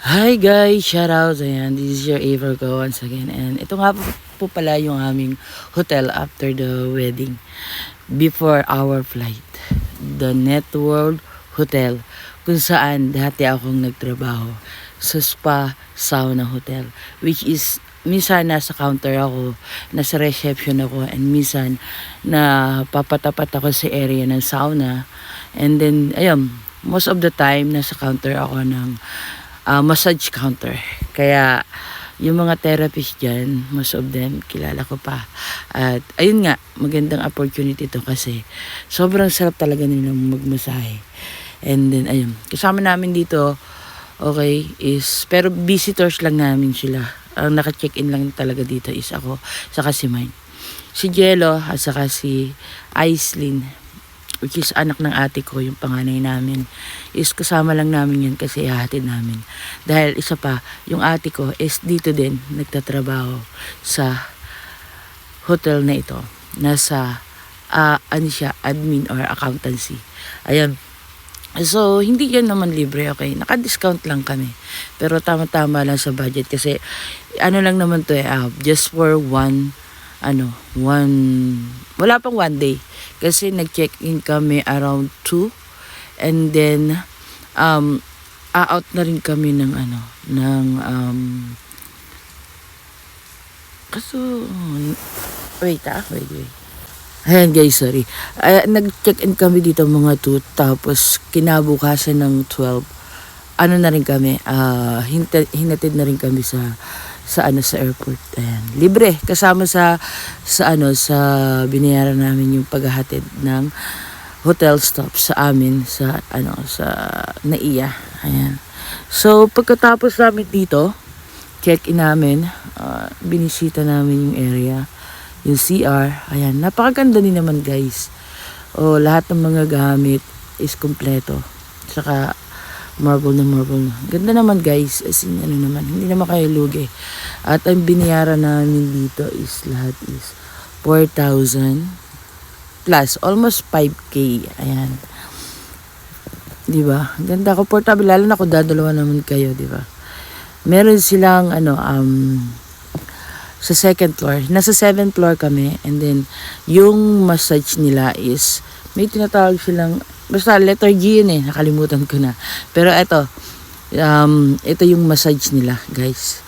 Hi guys, shout out. Ayan, this is your April Go once again. And ito nga po pala yung aming hotel after the wedding. Before our flight. The Networld Hotel. Kung saan dati akong nagtrabaho. Sa spa, sauna hotel. Which is, minsan nasa counter ako, nasa reception ako, and minsan na papatapat ako sa area ng sauna. And then, ayun, most of the time, nasa counter ako ng massage counter. Kaya, yung mga therapist dyan, most of them, kilala ko pa. At, ayun nga, magandang opportunity to kasi sobrang sarap talaga nilang magmasahe. And then, ayun, kasama namin dito, okay, pero visitors lang namin sila. Ang naka-check-in lang talaga dito is ako, saka si Mine. Si Jello, at saka si Aislinn, which is anak ng ate ko, yung panganay namin, is kasama lang namin yan kasi ihahatid namin. Dahil isa pa, yung ate ko is dito din nagtatrabaho sa hotel na ito. Nasa, ano siya, admin or accountancy. Ayan. So, hindi yan naman libre, okay? Naka-discount lang kami. Pero tama-tama lang sa budget kasi, ano lang naman to just for wala pang one day. Kasi nag-check-in kami around 2. And then, out na rin kami ng wait. Ayan guys, sorry. Nag-check-in kami dito mga 2, tapos kinabukasan ng 12, ano na rin kami, hinatid na rin kami sa airport. Ayan. Libre kasama sa binayaran namin yung paghahatid ng hotel stop sa amin sa Naiya. Ayan. So pagkatapos namin dito, check-in namin, binisita namin yung area, yung CR. Ayan, napakaganda din naman guys. Lahat ng mga gamit is kompleto. Saka marble na. Ganda naman guys. As in, hindi naman kayo lugi. At ang binayaran namin dito is lahat is 4,000 plus. Almost 5K. Ayan. Diba? Ganda, comfortable. Lalo na kung dadalawa naman kayo, diba? Meron silang, sa second floor. Nasa 7th floor kami. And then, yung massage nila is, may tinatawag silang, basta letter G yun nakalimutan ko na. Pero ito yung massage nila, guys.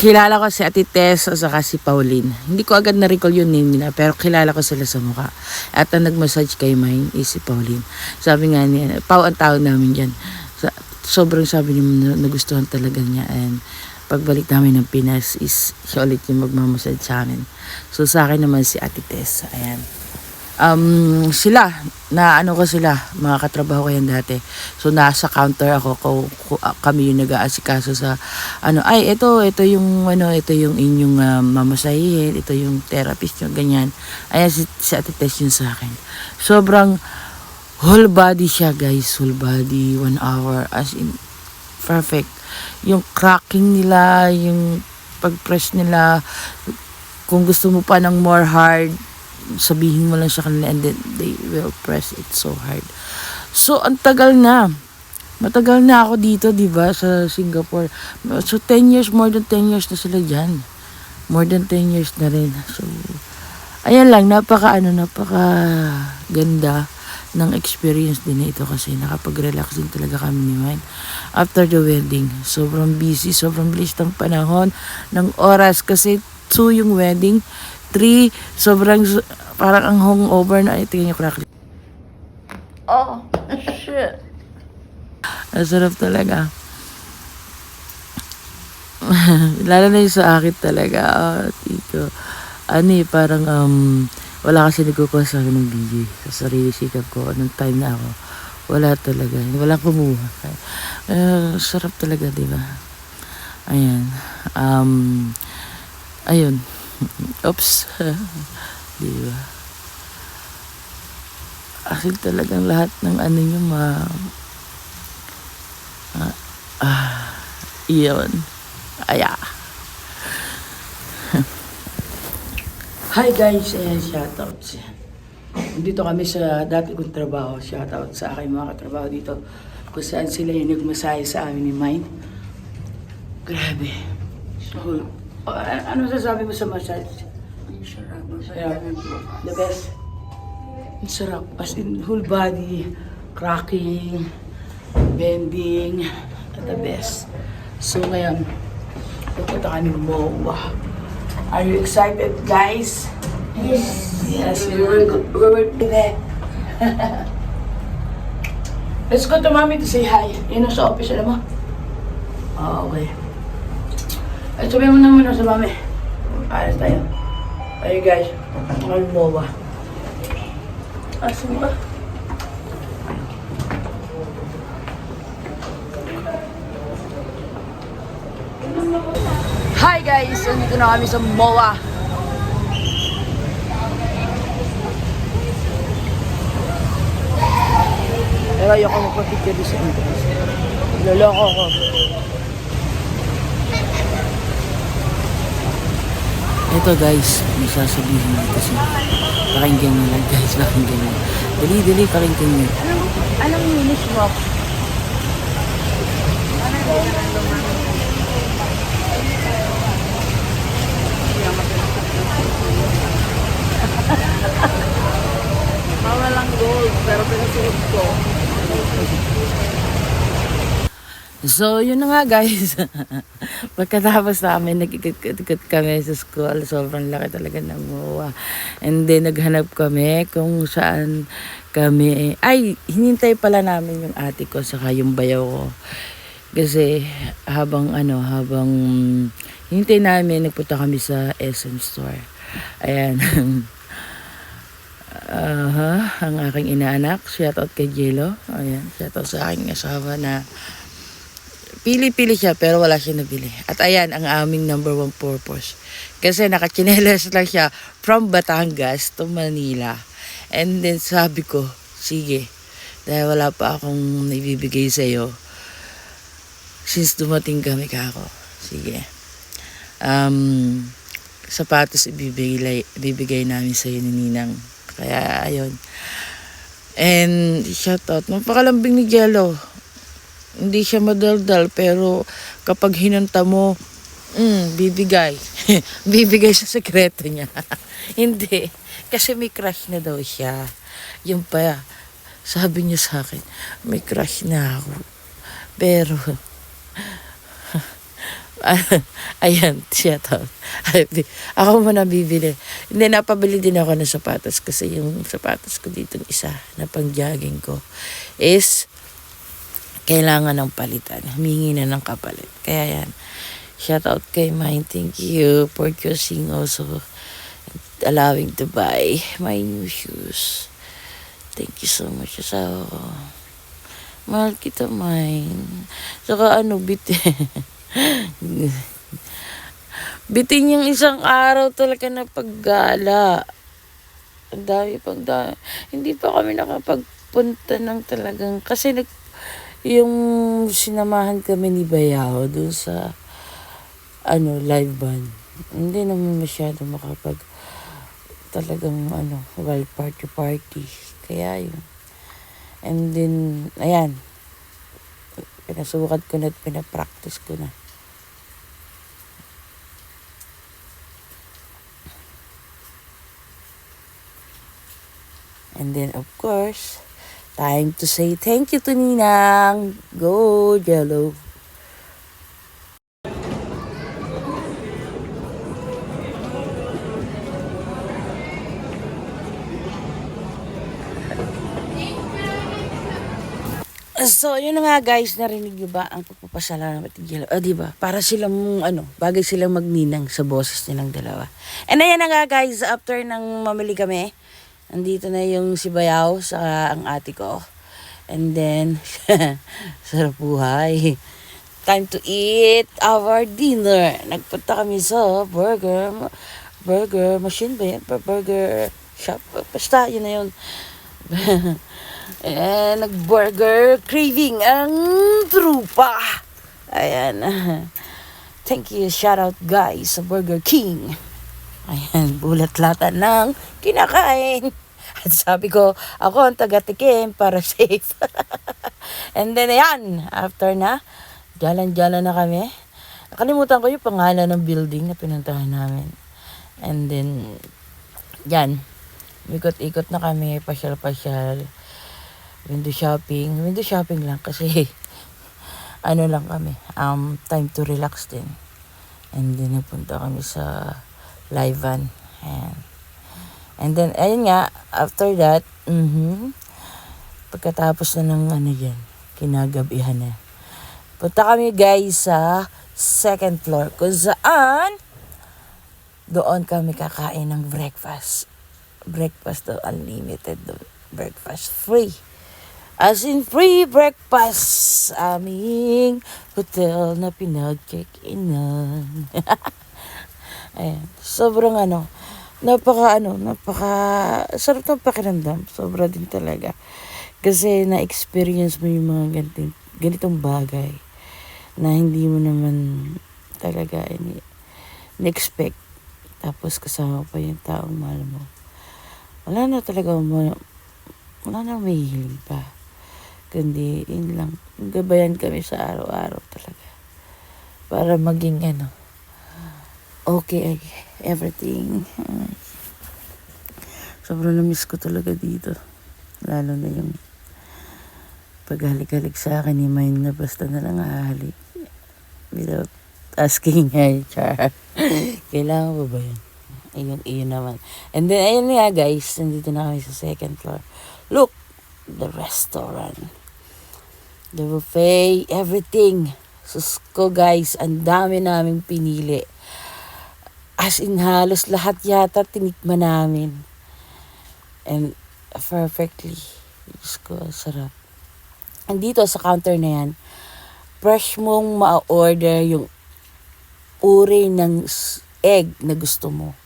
Kilala ko si Ate Tess at saka si Pauline. Hindi ko agad na-recall yung name nila, pero kilala ko sila sa mukha. At ang nag-massage kay Mine is si Pauline. Sabi nga niya, Pau ang tawag namin dyan. Sobrang sabi niya, nagustuhan talaga niya. And pagbalik namin ng Pinas is siya ulit yung magmamassage sa amin. So sa akin naman si Ate Tess. Ayan. Sila, mga katrabaho ko yan dati. So, nasa counter ako, kami yung nag-aasikaso sa, ito yung inyong mamasahihin, ito yung therapist yung ganyan. Ayan, si Ate Tess yun sa akin. Sobrang whole body siya, guys. Whole body, 1 hour, as in, perfect. Yung cracking nila, yung pag-press nila, kung gusto mo pa ng more hard, sabihin mo lang sa kanila and then they will press it so hard. So, ang tagal na. Matagal na ako dito, diba, sa Singapore. So, 10 years, more than 10 years na sila dyan. More than 10 years na rin. So, ayan lang, napaka ganda ng experience din ito kasi nakapag-relax din talaga kami ni Mine. After the wedding, sobrang busy, sobrang bilis ng panahon, ng oras kasi 2 yung wedding, 3, sobrang parang ang hungover na. Tingnan niyo crack. Oh, shit. Ang sarap talaga. Lalo na yung sa akin talaga. Tito. Parang wala kasi nagkukuha sa akin ng DJ. Sa sarili sikap ko. Anong time na ako. Wala talaga. Wala kumuha. Sarap talaga, diba? Ayan. Ayun. Oops. Diba? Akin talagang lahat ng nyo iyon. Aya. Hi guys, shoutouts. Dito kami sa dati kong trabaho. Shoutout sa aking mga katrabaho dito. Kung saan sila yung nagmasahe sa amin ni Mine. Grabe. So, ano sasabi mo sa massage? Yeah, the best. Ang sarap. As in, whole body, cracking, bending, at the best. So ngayon, pupunta kami MOA. Are you excited, guys? Yes, we're there. Let's go to mommy to say hi. Yun ang sa office, alam mo? Oh, okay. Ay, sabihin mo na muna sa mami. Ayos tayo. Ayun guys, ang MOA. Asan ba? Hi guys! Nandito na kami sa MOA. Pero ayoko magpa-picture sa entrance. Loloko ko. Ito guys, may sasabihin ko kasi. Pakinggan nyo lang guys, pakinggan nyo. Dali, pakinggan nyo. Anong minis mo? Mawalang gold, pero pinasuot ko. So, yun na nga guys. Pagkatapos namin, nag-ikot kami sa school. Sobrang laki talaga ng MOA. And then, naghanap kami kung saan kami. Ay, hinintay pala namin yung ate ko saka yung bayaw ko. Kasi, habang hinintay namin, nagpunta kami sa SM Store. Ayan. Ang aking inaanak. Shoutout kay Jello. Ayan, shoutout sa aking asawa na pili-pili siya pero wala siya nabili. At ayan ang aming number 1 purpose. Kasi nakachinelas lang siya from Batangas to Manila. And then sabi ko, sige, dahil wala pa akong ibibigay sa'yo, since dumating kami kako, sige. Sapatos ibibigay namin sa'yo ni Ninang. Kaya ayun. And shoutout, napakalambing ni Jello. Hindi siya madaldal, pero kapag hinunta mo, bibigay. Bibigay sa sekreto niya. Hindi. Kasi may crush na daw siya. Yung pa, sabi niya sa akin, may crush na ako. Pero, ayan, shoutout. Ako muna bibili. Hindi, napabili din ako ng sapatos kasi yung sapatos ko dito isa na pang-jogging ko is kailangan ng palitan. Humingi na ng kapalit. Kaya yan. Shout out kay Mine. Thank you for choosing also allowing to buy my new shoes. Thank you so much. So, mahal kita, Mine. Saka bitin yung isang araw talaga na paggala. Ang dami. Hindi pa kami nakapagpunta ng talagang, kasi yung sinamahan kami ni Bayaw doon sa live band. Hindi naman masyado makapag talagang wild party. Kaya yun. And then, ayan. Pinasukat ko na at pinapractice ko na. And then, of course, time to say thank you to Ninang. Go, Jello. So, yun na nga guys, narinig niyo ba ang pagpapasalamat ni Jello? Diba? Para silang, bagay silang magninang sa boses nilang dalawa. And ayan na nga guys, after nang mamili kami, andito na yung si Bayaw sa ang ate ko. And then, sarap buhay. Time to eat our dinner. Nagpunta kami sa burger machine ba yan? Burger shop. Basta, yun na yun. Nag-burger craving ang trupa. Ayan. Thank you. Shout out guys sa Burger King. Ayan, bulat-latan ng kinakain. At sabi ko, ako ang taga-tikim para safe. And then ayan, after na, jalan-jalan na kami. Nakalimutan ko yung pangalan ng building na pinuntahan namin. And then, yan. Ikot-ikot na kami, pasyal-pasyal. Window shopping lang kasi ano lang kami, time to relax din. And then napunta kami sa live van. And then ayun nga, after that, pagkatapos na ng yan, kinagabihan na. Punta kami guys sa second floor kung saan doon kami kakain ng breakfast. Breakfast daw, unlimited daw. Breakfast free. As in free breakfast sa aming hotel na pinag-check-inan. Ayan. Sobrang napaka sarap ng pakiramdam. Sobra din talaga. Kasi na-experience mo yung mga ganitong bagay na hindi mo naman talaga na-expect. Tapos kasama pa yung taong mahal mo. Wala na may hiling pa. Kundi, yun lang. Gabayan kami sa araw-araw talaga. Para maging okay, everything. Sobrang na-miss ko talaga dito. Lalo na yung paghalik-halik sa akin ni Mine na basta na lang hahalik. Without asking her, char. Kailangan ba ba yun? Iyon naman. And then, ayun nga guys, nandito na kami sa second floor. Look, the restaurant. The buffet, everything. Sus ko guys, ang dami naming pinili. As in halos lahat yata tinikman namin. And perfectly. Sus ko, sarap. And dito sa counter na yan, fresh mong ma-order yung uri ng egg na gusto mo.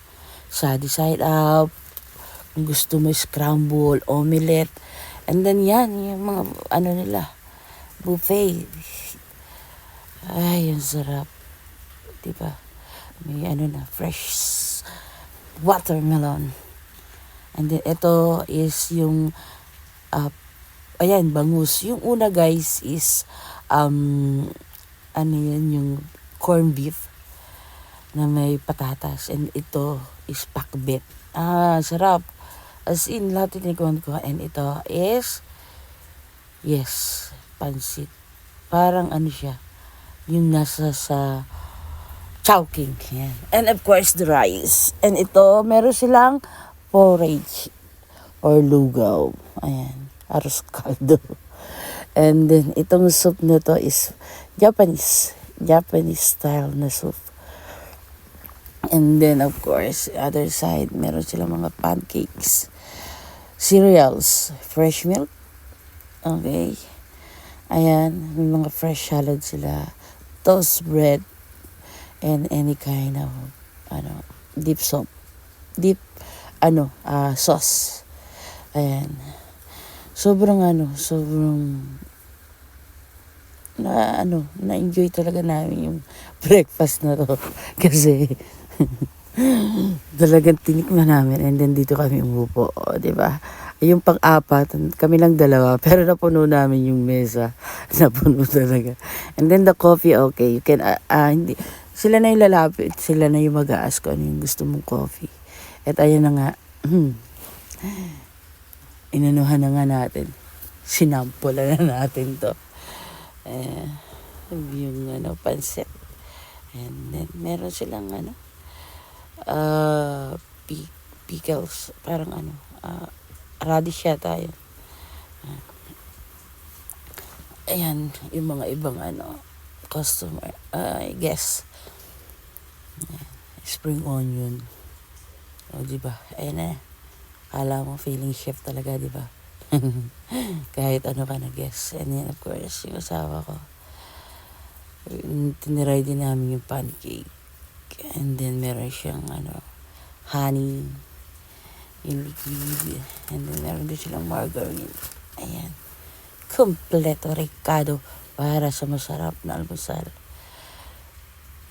Side side up, kung gusto mo scramble, omelette. And then yan, yung mga nila. Buffet. Ay, ang sarap. Diba? May fresh watermelon. And then, ito is yung, bangus. Yung una, guys, is, yung corned beef na may patatas. And ito is pakbet. Sarap. As in, lahat tinikon ko. And ito is, yes, pansit. Parang siya, yung nasa sa chowking. Yan. And of course, the rice. And ito, meron silang porridge or lugaw. Ayan, arroz caldo. And then, itong soup na to is Japanese style na soup. And then, of course, other side, meron silang mga pancakes, cereals, fresh milk. Okay. Ayan, may mga fresh salad sila, toast bread, and any kind of, dip sauce. Ayan. Sobrang na-enjoy talaga namin yung breakfast na to. Kasi, talagang tinikman namin, and then dito kami umupo, diba? Yung pang-apat, kami lang dalawa, pero napuno namin yung mesa. Napuno talaga. And then the coffee, okay, you can, hindi, sila na yung lalapit, sila na yung mag-a-ask kung ano yung gusto mong coffee. At ayan na nga, inanuhan na nga natin. Sinample na natin to. Yung pansit. And then, meron silang pickles, parang radish yata yun. Ayan, yung mga ibang customer, I guess. Spring onion. O, diba? Ayan na. Kala mo feeling chef talaga, diba? Kahit ka na guess. And then, of course, yung asawa ko. Tiniray din namin yung pancake. And then, meron siyang, honey. Yung liquid. And then, meron din silang margarine. Ayan. Kompleto Ricardo para sa masarap na almusal.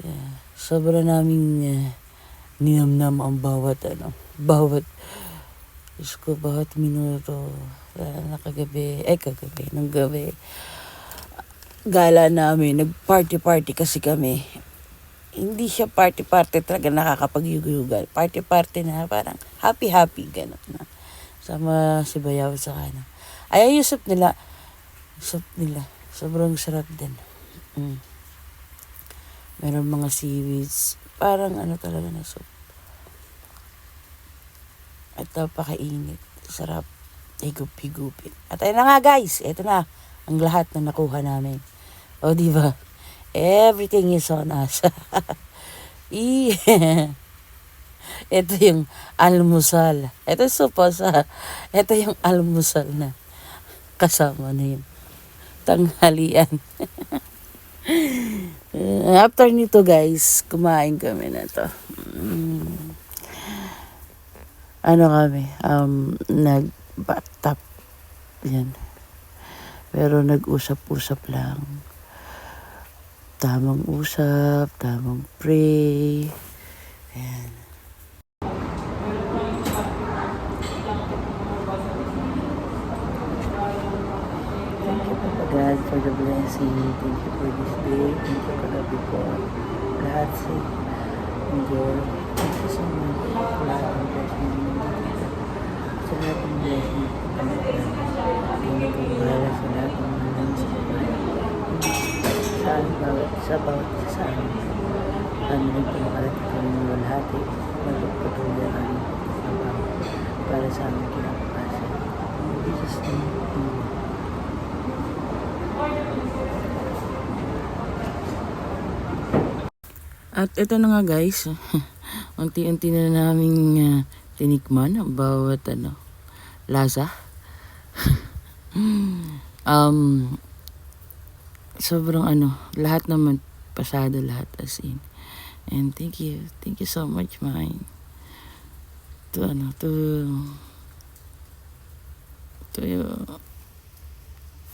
Yeah. Sobra naming ninamnam ang bawat minuto nung gabi. Gala namin, nag-party kasi kami. hindi siya party-party talaga nakakapag-yugal. Party-party na parang happy-happy, gano'n na. Sama si Bayaw sa kanan. Ay, yung soup nila, sobrang sarap din. Meron mga seaweeds, parang ano talaga na soup. At napakainit, sarap, higup-higupin. At ayun na nga guys, ito na, ang lahat na nakuha namin. O, diba? Everything is on us. Ito yung almusal. Ito suposa. Ito yung almusal na kasama na yung tanghalian. After nito guys, kumain kami na to. Ano kami, nag-bathtub. Yan. Pero nag-usap-usap lang. Tamang usap, tamang pray. Ayan. Thank you Papa God for the blessing. Thank you for this day. Thank you for the before. Lahat say, enjoy. Thank you so much for lahat ng blessing. Sa lahat ng blessing. Yung nagbabahala sa lahat ng mga sa buhay. Sa bawat isa amin. Ano rin po makarating kami ng walhati. Magpapatuloy ang aming pagkabawa para sa aming kinapakasan. In Jesus' name, amen. At ito na nga guys, unti-unti na naming tinikman ang bawat lasa. Sobrang lahat naman pasado lahat as in. And thank you so much mine. To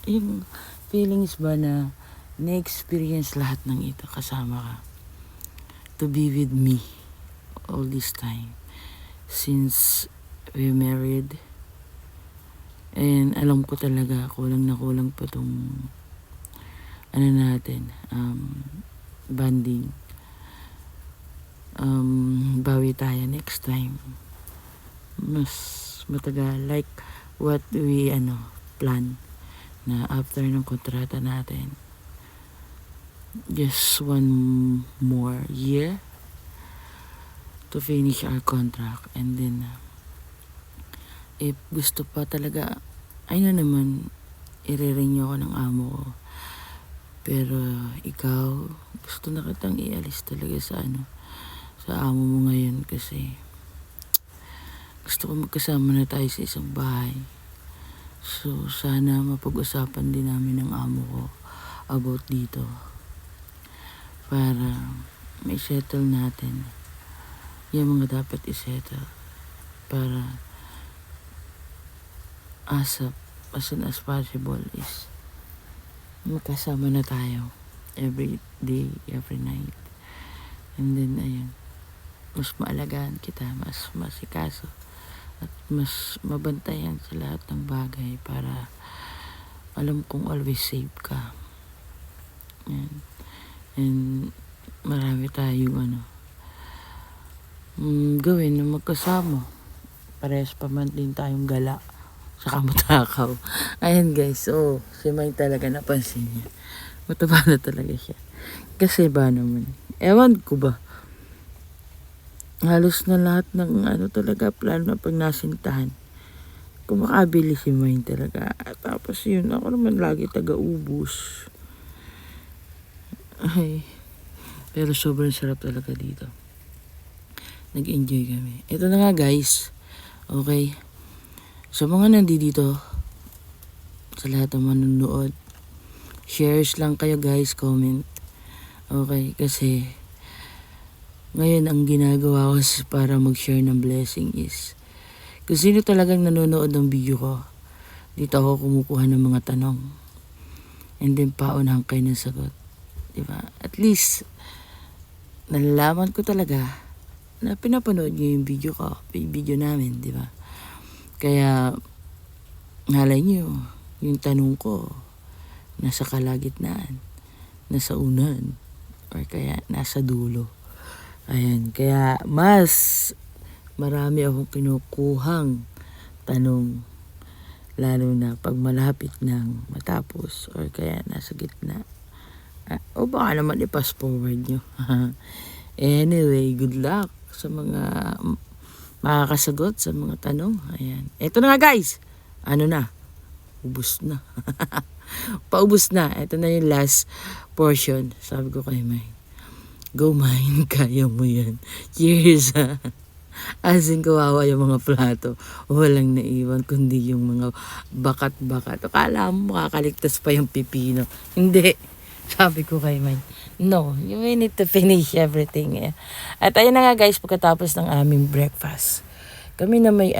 yung feelings ba na na-experience lahat ng ito kasama ka. To be with me all this time since we married. And alam ko talaga kulang na kulang pa tong natin, bonding. Bawi tayo next time. Mas matagal like what we plan na after ng kontrata natin. Just one more year to finish our contract, and then if gusto pa talaga naman i-renew ko ng amo ko, pero ikaw gusto na kitang ialis talaga sa amo mo ngayon kasi gusto ko magkasama na tayo sa isang bahay. So sana mapag-usapan din namin ng amo ko about dito para may settle natin yung mga dapat i-settle para as soon as possible is magkasama na tayo every day, every night. And then ayun, mas maalagaan kita, mas masikaso at mas mabantayan sa lahat ng bagay para alam kong always safe ka. Yan. And marami tayong gawin na magkasama. Parehas pa man din tayong gala sa kamutakaw. Ayan guys, si May talaga napansin niya. Mataba na talaga siya. Kasi ba naman, ewan ko ba, halos na lahat ng talaga plano na pag nasintahan. Kumakabili si May talaga. Tapos yun, ako naman lagi taga-ubos. Ay, pero sobrang sarap talaga dito. Nag-enjoy kami. Ito na nga guys. Okay. Sa mga nandito, sa lahat ng manonood, shares lang kayo guys, comment. Okay, kasi ngayon ang ginagawa ko para mag-share ng blessing is kung sino talagang nanonood ng video ko, dito ako kumukuha ng mga tanong. And then paunahan kayo ng sagot. Diba? At least, nalalaman ko talaga na pinapanood nyo yung video ko, yung video namin, diba? Kaya, halay nyo, yung tanong ko, nasa kalagitnaan, nasa unan, or kaya nasa dulo. Ayan, kaya mas marami akong kinukuhang tanong, lalo na pag malapit ng matapos or kaya nasa gitna. O baka naman i-pass forward nyo. Anyway, good luck sa mga makakasagot sa mga tanong. Ayan. Ito na nga guys. Ano na? Ubus na. Paubos na. Ito na yung last portion. Sabi ko kay May, go Mine, kaya mo yan. Cheers. As in, kawawa yung mga plato. Walang naiwan, kundi yung mga bakat-bakat. Akala mo makakaligtas pa yung pipino. Hindi. Sabi ko kay Mine, no, you may need to finish everything. Eh. At ayun na nga guys, pagkatapos ng aming breakfast, kami na may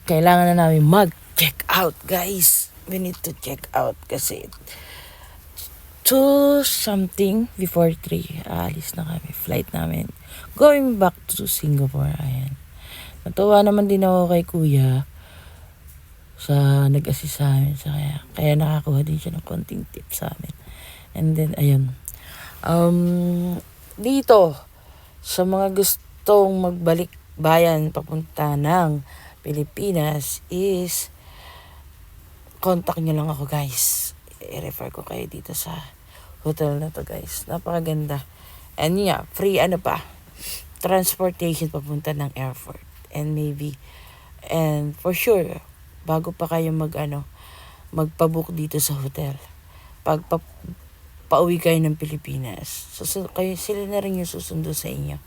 kailangan na namin mag-check out guys. We need to check out kasi 2 something before 3, aalis na kami, flight namin. Going back to Singapore, ayan. Natuwa naman din ako kay kuya sa nag-assist sa amin. Kaya nakakuha din siya ng konting tips sa amin. And then, ayun. Dito, sa mga gustong magbalik bayan papunta ng Pilipinas is contact nyo lang ako guys. I-refer ko kayo dito sa hotel na to guys. Napakaganda. And yeah, free transportation papunta ng airport. And for sure, bago pa kayo magpabook dito sa hotel, pag pauwi kayo ng Pilipinas, sila na rin yung susundo sa inyo.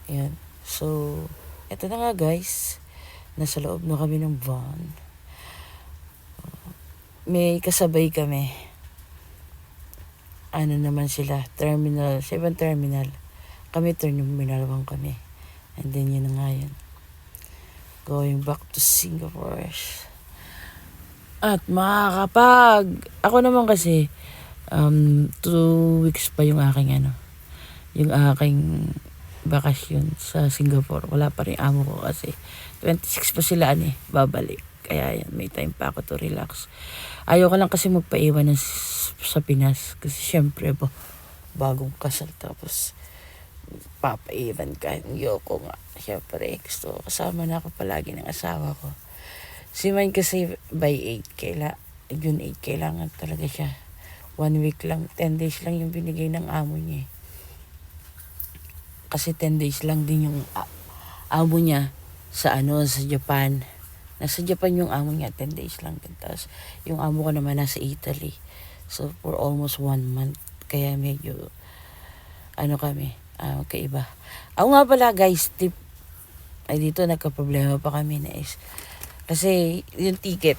Ayan. So, eto na nga guys, nasa loob na kami ng van. May kasabay kami. Ano naman sila, terminal, 7 terminal. Kami terminal 1 kami. And then yun na nga yun. Going back to Singapore. At ako naman kasi 2 weeks pa yung aking bakasyon sa Singapore. Wala pa rin amo ko kasi 26 pa sila babalik. Kaya yan, may time pa ako to relax. Ayoko lang kasi magpaiwan sa Pinas kasi syempre bagong kasal tapos papaiwan ka. Ayoko nga. Syempre gusto ko kasama na ako palagi ng asawa ko. Si Mine kasi by 8 June 8 kailangan talaga siya. 1 week lang, 10 days lang yung binigay ng amo niya. Kasi 10 days lang din yung amo niya sa Japan. Nasa Japan yung amo niya, 10 days lang din. Tapos yung amo ko naman nasa Italy. So for almost 1 month. Kaya medyo kami, kaiba. Ako nga pala guys, tip, ay dito nagka-problema pa kami kasi yung ticket,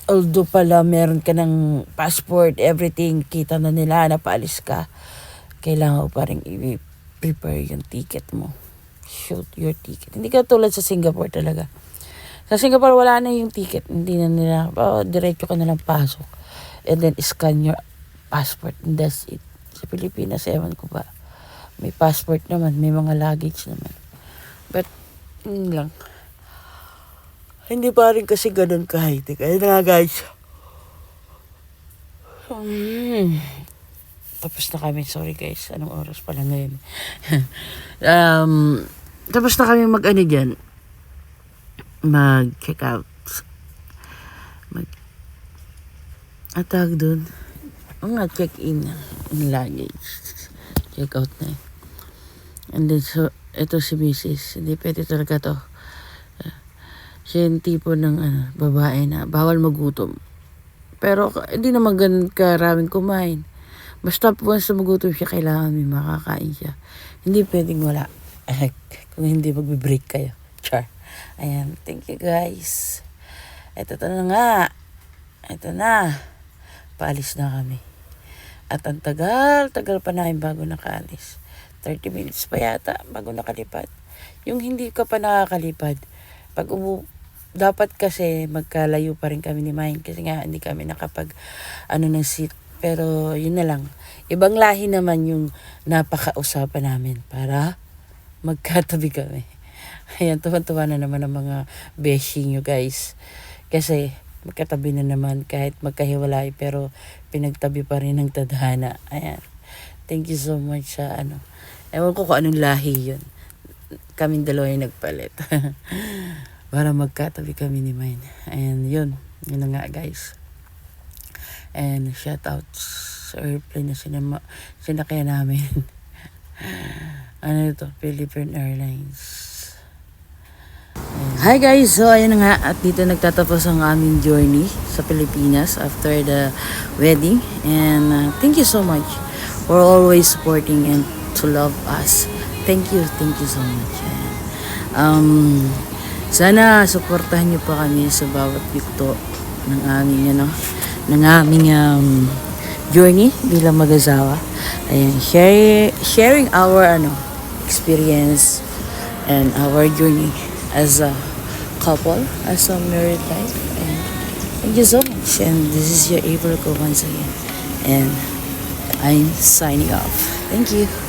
although pala meron ka ng passport, everything, kita na nila na paalis ka, kailangan ko pa rin i-prepare yung ticket mo. Shoot your ticket. Hindi ka tulad sa Singapore talaga. Sa Singapore, wala na yung ticket. Hindi na nila, diretso ka na lang pasok. And then, scan your passport. And that's it. Sa Pilipinas, ewan ko ba. May passport naman, may mga luggage naman. But, yun lang. Hindi pa rin kasi ganun ka-high-tech. Ayun na nga, guys. Tapos na kami. Sorry, guys. Anong oras pala ngayon? Tapos na kami dyan. Mag-check out. Atag dun. Check-in in luggage. Check out na. And then, so, ito si Mrs. Hindi pwede talaga to. Siya yung tipo ng babae na bawal magutom. Pero, hindi naman ganun karaming kumain. Basta once na magutom siya, kailangan may makakain siya. Hindi pwedeng wala. Kung hindi magbe-break kayo. Char. Ayan, thank you guys. Ito na nga. Ito na. Paalis na kami. At ang tagal pa namin bago nakaalis. 30 minutes pa yata bago nakalipad. Yung hindi ka pa nakakalipad, dapat kasi magkalayo pa rin kami ni Mine kasi nga hindi kami nakapag ng seat. Pero yun na lang. Ibang lahi naman yung napakausapan namin para magkatabi kami. Ayan, tuwan-tuwa na naman ang mga beshi nyo guys. Kasi magkatabi na naman kahit magkahiwalay pero pinagtabi pa rin ng tadhana. Ayan. Thank you so much sa ewan ko kung anong lahi yun. Kaming dalawa yung nagpalit. Para magkatabi kami ni Mine. And yun na nga guys. And shout out sa airplane na sinakyan namin. Ito? Philippine Airlines. And, hi guys! So ayun na nga, at dito nagtatapos ang aming journey sa Pilipinas after the wedding. And thank you so much for always supporting and to love us. Thank you so much. And, sana suportahan niyo pa kami sa bawat yugto ng aming journey bilang mag-asawa. Ayan, sharing our experience and our journey as a couple, as a married life. And thank you so much. And this is your April ko once again. And I'm signing off. Thank you.